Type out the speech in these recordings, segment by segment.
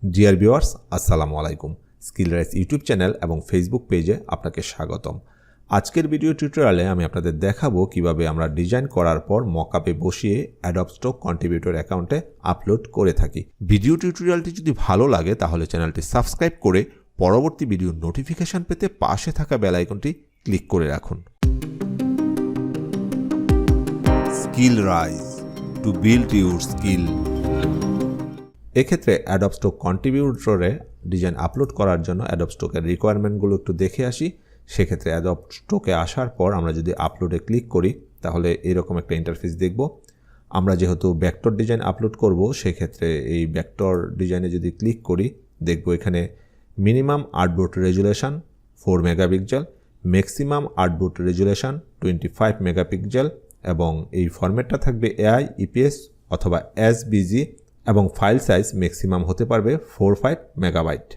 Dear viewers, আসসালামু আলাইকুম। স্কিলরাইজ YouTube channel এবং ফেসবুক পেজে আপনাকে স্বাগতম। আজকের ভিডিও টিউটোরিয়ালে আমি আপনাদের দেখাবো কিভাবে আমরা ডিজাইন করার পর মকআপে বসিয়ে অ্যাডোব স্টক কন্ট্রিবিউটর অ্যাকাউন্টে আপলোড করে থাকি। ভিডিও টিউটোরিয়ালটি যদি ভালো লাগে তাহলে চ্যানেলটি সাবস্ক্রাইব করে পরবর্তী ভিডিওর নোটিফিকেশন পেতে পাশে থাকা বেল আইকনটি ক্লিক করে রাখুন। স্কিলরাইজ, টু বিল্ড ইউর স্কিল। এক্ষেত্রে অ্যাডোব স্টক কন্ট্রিবিউটরে ডিজাইন আপলোড করার জন্য অ্যাডোব স্টকের রিকোয়ারমেন্টগুলো একটু দেখে আসি। সেক্ষেত্রে অ্যাডোব স্টকে আসার পর আমরা যদি আপলোডে ক্লিক করি তাহলে এরকম একটা ইন্টারফেস দেখব। আমরা যেহেতু ভেক্টর ডিজাইন আপলোড করব, সেক্ষেত্রে এই ভেক্টর ডিজাইনে যদি ক্লিক করি দেখব এখানে minimum artboard resolution 4 megapixel, maximum artboard resolution 25 megapixel এবং এই ফরম্যাটটা থাকবে এআই, ইপিএস অথবা এসবিজি এবং ফাইল সাইজ ম্যাক্সিমাম হতে পারবে 45 মেগাবাইট।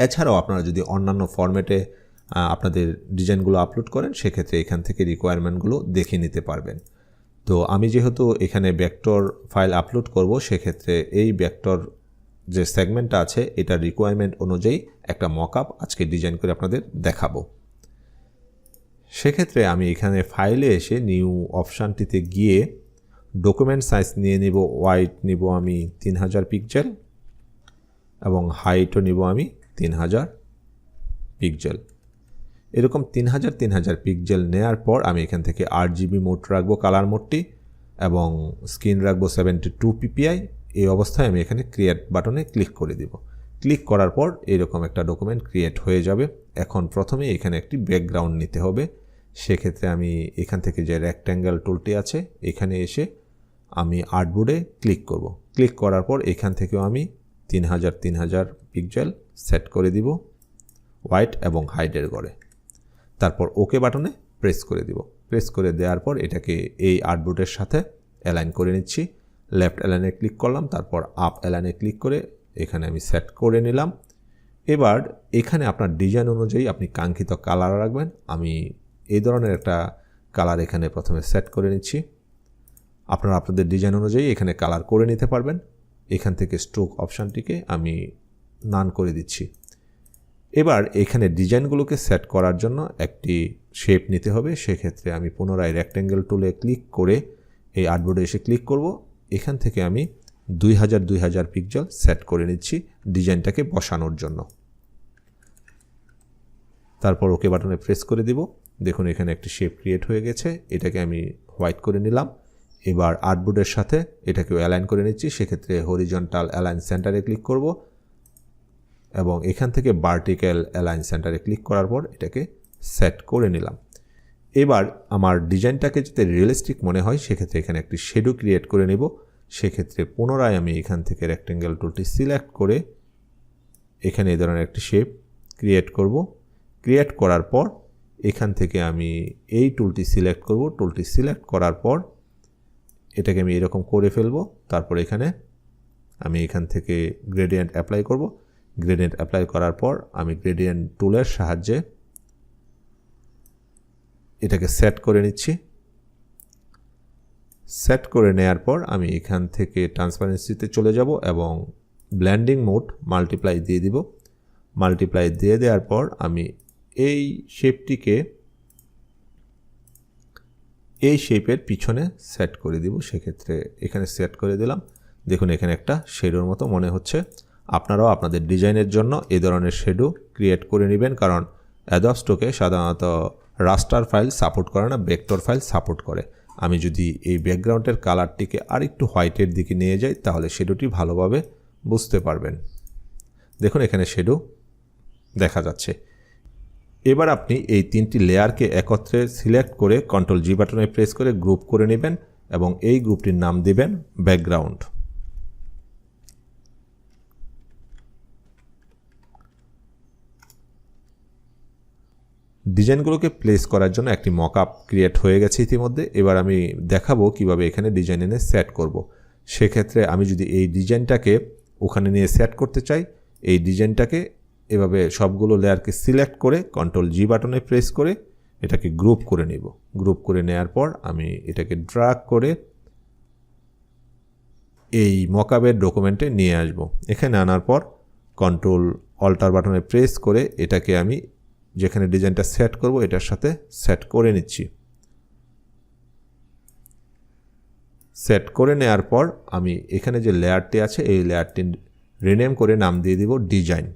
এছাড়াও আপনারা যদি অন্যান্য ফরম্যাটে আপনাদের ডিজাইনগুলো আপলোড করেন সেক্ষেত্রে এখান থেকে রিকোয়ারমেন্টগুলো দেখে নিতে পারবেন। তো আমি যেহেতু এখানে ভেক্টর ফাইল আপলোড করব, সেক্ষেত্রে এই ভেক্টর যে সেগমেন্টটা আছে এটার রিকোয়ারমেন্ট অনুযায়ী একটা মকআপ আজকে ডিজাইন করে আপনাদের দেখাবো। সেক্ষেত্রে আমি এখানে ফাইলে এসে নিউ অপশানটিতে গিয়ে ডকুমেন্ট সাইজ নিয়ে নিব, ওয়াইড নিব আমি 3000 পিক্সেল এবং হাইটও নিব আমি 3000 পিক্সেল। এরকম 3000 পিক্সেল নেওয়ার পর আমি এখান থেকে RGB মোড রাখবো, কালার মোডটি, এবং স্ক্রিন রাখবো 72 ppi। এই অবস্থায় আমি এখানে ক্রিয়েট বাটনে ক্লিক করে দিব। ক্লিক করার পর এরকম একটা ডকুমেন্ট ক্রিয়েট হয়ে যাবে। এখন প্রথমে এখানে একটি ব্যাকগ্রাউন্ড নিতে হবে। সেক্ষেত্রে আমি এখান থেকে যে রেক্ট্যাঙ্গেল টুলটি আছে এখানে এসে আমি আর্টবোর্ডে ক্লিক করব। ক্লিক করার পর এখান থেকেও আমি 3000 পিক্সেল সেট করে দিব হোয়াইট এবং হাইডের ঘরে। তারপর ওকে বাটনে প্রেস করে দিব। প্রেস করে দেওয়ার পর এটাকে এই আর্টবোর্ডের সাথে অ্যালাইন করে নিচ্ছি। লেফট অ্যালাইনে ক্লিক করলাম, তারপর আপ অ্যালাইনে ক্লিক করে এখানে আমি সেট করে নিলাম। এবার এখানে আপনার ডিজাইন অনুযায়ী আপনি কাঙ্ক্ষিত কালার রাখবেন। আমি এই ধরনের একটা কালার এখানে প্রথমে সেট করে নিচ্ছি। আপনারা আপনাদের ডিজাইন অনুযায়ী এখানে কালার করে নিতে পারবেন। এখান থেকে স্ট্রোক অপশানটিকে আমি নান করে দিচ্ছি। এবার এখানে ডিজাইনগুলোকে সেট করার জন্য একটি শেপ নিতে হবে। সেক্ষেত্রে আমি পুনরায় রেক্ট্যাঙ্গেল টুলে ক্লিক করে এই আর্টবোর্ডে এসে ক্লিক করব। এখান থেকে আমি 2000 পিক্সেল সেট করে নিচ্ছি ডিজাইনটাকে বসানোর জন্য। তারপর ওকে বাটনে প্রেস করে দিব। দেখুন এখানে একটি শেপ ক্রিয়েট হয়ে গেছে। এটাকে আমি হোয়াইট করে নিলাম। এবার আর্টবোর্ডের সাথে এটাকেও অ্যালাইন করে নিচ্ছি। সেক্ষেত্রে হরিজন্টাল অ্যালাইন সেন্টারে ক্লিক করব এবং এখান থেকে ভার্টিক্যাল অ্যালাইন সেন্টারে ক্লিক করার পর এটাকে সেট করে নিলাম। এবার আমার ডিজাইনটাকে যাতে রিয়েলিস্টিক মনে হয় সেক্ষেত্রে এখানে একটি শেডো ক্রিয়েট করে নেব। সেক্ষেত্রে পুনরায় আমি এখান থেকে রেক্ট্যাঙ্গেল টুলটি সিলেক্ট করে এখানে এই ধরনের একটি শেপ ক্রিয়েট করব। ক্রিয়েট করার পর এখান থেকে আমি এই টুলটি সিলেক্ট করব। টুলটি সিলেক্ট করার পর এটাকে আমি এরকম করে ফেলবো। তারপর এখানে আমি এখান থেকে গ্রেডিয়েন্ট অ্যাপ্লাই করব। গ্রেডিয়েন্ট অ্যাপ্লাই করার পর আমি গ্রেডিয়েন্ট টুলের সাহায্যে এটাকে সেট করে নিচ্ছি। সেট করে নেওয়ার পর আমি এখান থেকে ট্রান্সপারেন্সিতে চলে যাব এবং ব্লেন্ডিং মোড মাল্টিপ্লাই দিয়ে দিব। মাল্টিপ্লাই দিয়ে দেওয়ার পর আমি এই শেপটিকে এই শেপের পিছনে সেট করে দিব। সেক্ষেত্রে এখানে সেট করে দিলাম। দেখুন এখানে একটা শেডোর মতো মনে হচ্ছে। আপনারাও আপনাদের ডিজাইনের জন্য এই ধরনের শেডো ক্রিয়েট করে নেবেন, কারণ অ্যাডোব স্টকে সাধারণত রাস্টার ফাইল সাপোর্ট করে না, ভেক্টর ফাইল সাপোর্ট করে। আমি যদি এই ব্যাকগ্রাউন্ডের কালারটিকে আরেকটু হোয়াইটের দিকে নিয়ে যাই তাহলে শেডোটি ভালোভাবে বুঝতে পারবেন। দেখুন এখানে শেডো দেখা যাচ্ছে। এবার আপনি এই তিনটি লেয়ারকে একত্রে সিলেক্ট করে কন্ট্রোল-G বাটনে প্রেস করে গ্রুপ করে নেবেন এবং এই গ্রুপটির নাম দিবেন ব্যাকগ্রাউন্ড। ডিজাইনগুলোকে প্লেস করার জন্য একটি মকআপ ক্রিয়েট হয়ে গেছে ইতিমধ্যে। এবার আমি দেখাবো কিভাবে এখানে ডিজাইন এনে সেট করব। সেক্ষেত্রে আমি যদি এই ডিজাইনটাকে ওখানে নিয়ে সেট করতে চাই, এই ডিজাইনটাকে এভাবে সবগুলো লেয়ারকে সিলেক্ট করে কন্ট্রোল-G বাটনে প্রেস করে এটাকে গ্রুপ করে নিব। গ্রুপ করে নেওয়ার পর আমি এটাকে ড্র্যাগ করে এই মকআপের ডকুমেন্টে নিয়ে আসব। এখানে আনার পর কন্ট্রোল অল্টার বাটনে প্রেস করে এটাকে আমি যেখানে ডিজাইনটা সেট করব এটার সাথে সেট করে নিচ্ছি। সেট করে নেওয়ার পর আমি এখানে যে লেয়ারটি আছে এই লেয়ারটি রিনেম করে নাম দিয়ে দিব ডিজাইন।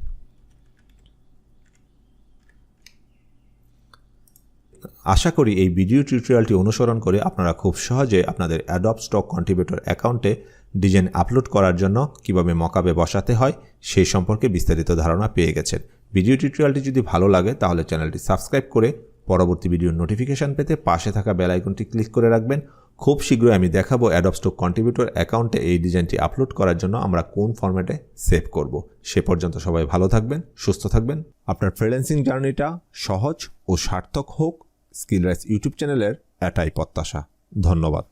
আশা করি এই ভিডিও টিউটোরিয়ালটি অনুসরণ করে আপনারা খুব সহজে আপনাদের অ্যাডোব স্টক কন্ট্রিবিউটর অ্যাকাউন্টে ডিজাইন আপলোড করার জন্য কিভাবে মকআপে বসাতে হয় সেই সম্পর্কে বিস্তারিত ধারণা পেয়ে গেছেন। ভিডিও টিউটোরিয়ালটি যদি ভালো লাগে তাহলে চ্যানেলটি সাবস্ক্রাইব করে পরবর্তী ভিডিওর নোটিফিকেশন পেতে পাশে থাকা বেল আইকনটি ক্লিক করে রাখবেন। খুব শীঘ্রই আমি দেখাবো অ্যাডোব স্টক কন্ট্রিবিউটর অ্যাকাউন্টে এই ডিজাইনটি আপলোড করার জন্য আমরা কোন ফরম্যাটে সেভ করব। সে পর্যন্ত সবাই ভালো থাকবেন, সুস্থ থাকবেন। আপনার ফ্রিল্যান্সিং জার্নিটা সহজ ও সার্থক হোক, স্কিলরাইজ ইউটিউব চ্যানেলের এটাই প্রত্যাশা। ধন্যবাদ।